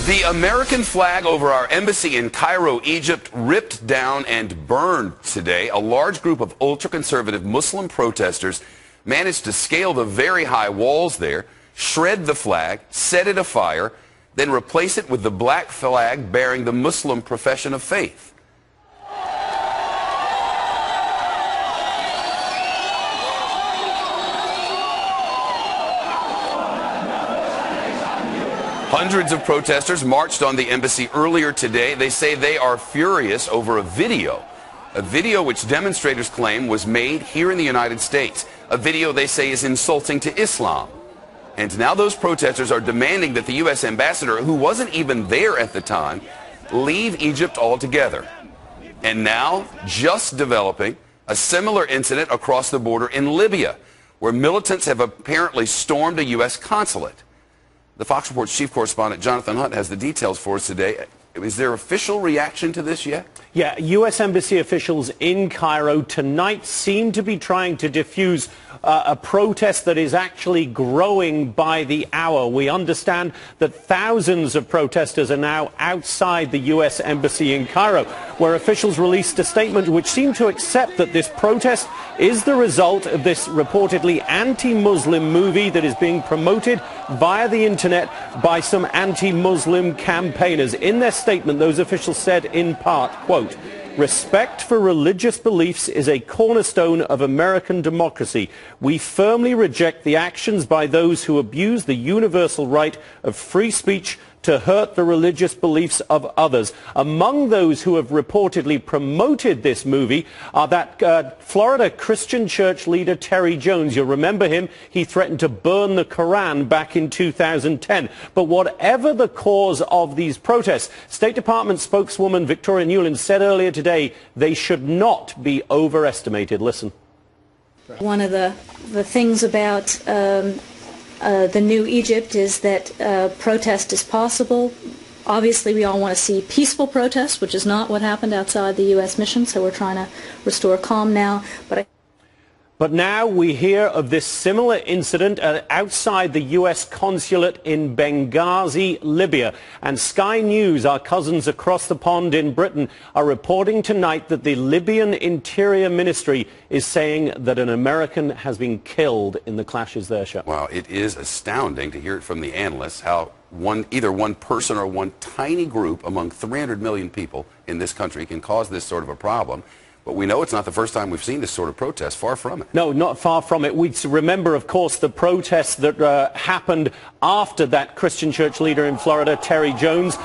The American flag over our embassy in Cairo, Egypt, ripped down and burned today. A large group of ultra-conservative Muslim protesters managed to scale the very high walls there, shred the flag, set it afire, then replace it with the black flag bearing the Muslim profession of faith. Hundreds of protesters marched on the embassy earlier today. They say they are furious over a video which demonstrators claim was made here in the United States. A video they say is insulting to Islam. And now those protesters are demanding that the U.S. ambassador, who wasn't even there at the time, leave Egypt altogether. And now, just developing, a similar incident across the border in Libya, where militants have apparently stormed a U.S. consulate. The Fox Report's chief correspondent, Jonathan Hunt, has the details for us today. Is there official reaction to this yet? Yeah, U.S. Embassy officials in Cairo tonight seem to be trying to diffuse a protest that is actually growing by the hour. We understand that thousands of protesters are now outside the U.S. Embassy in Cairo, where officials released a statement which seemed to accept that this protest is the result of this reportedly anti-Muslim movie that is being promoted via the internet by some anti-Muslim campaigners. In their statement, those officials said in part, quote, "Respect for religious beliefs is a cornerstone of American democracy. We firmly reject the actions by those who abuse the universal right of free speech to hurt the religious beliefs of others." Among those who have reportedly promoted this movie are that Florida Christian church leader Terry Jones. You'll remember him. He threatened to burn the Quran back in 2010. But whatever the cause of these protests, State Department spokeswoman Victoria Nuland said earlier today they should not be overestimated. Listen. One of the things about the new Egypt is that protest is possible. Obviously, we all want to see peaceful protests, which is not what happened outside the U.S. mission, so we're trying to restore calm now. But now we hear of this similar incident outside the U.S. consulate in Benghazi, Libya. And Sky News, our cousins across the pond in Britain, are reporting tonight that the Libyan Interior Ministry is saying that an American has been killed in the clashes there, Shep. Wow, it is astounding to hear it from the analysts how either one person or one tiny group among 300 million people in this country can cause this sort of a problem. But we know it's not the first time we've seen this sort of protest. Far from it. No, not far from it. We remember, of course, the protests that happened after that Christian church leader in Florida, Terry Jones,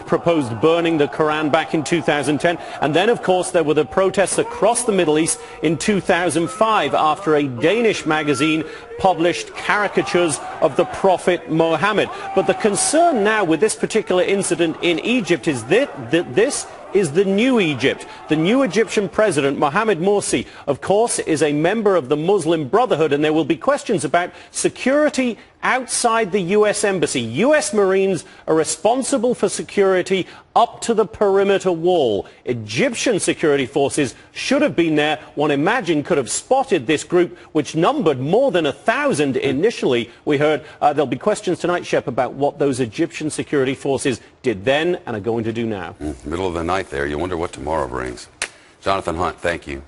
proposed burning the Quran back in 2010. And then, of course, there were the protests across the Middle East in 2005 after a Danish magazine published caricatures of the Prophet Mohammed. But the concern now with this particular incident in Egypt is that this is the new Egypt. The new Egyptian president, Mohamed Morsi, of course, is a member of the Muslim Brotherhood, and there will be questions about security outside the U.S. Embassy. U.S. Marines are responsible for security up to the perimeter wall. Egyptian security forces should have been there. One imagined could have spotted this group, which numbered more than 1,000 initially. We heard there'll be questions tonight, Shep, about what those Egyptian security forces did then and are going to do now. Middle of the night there. You wonder what tomorrow brings. Jonathan Hunt, thank you.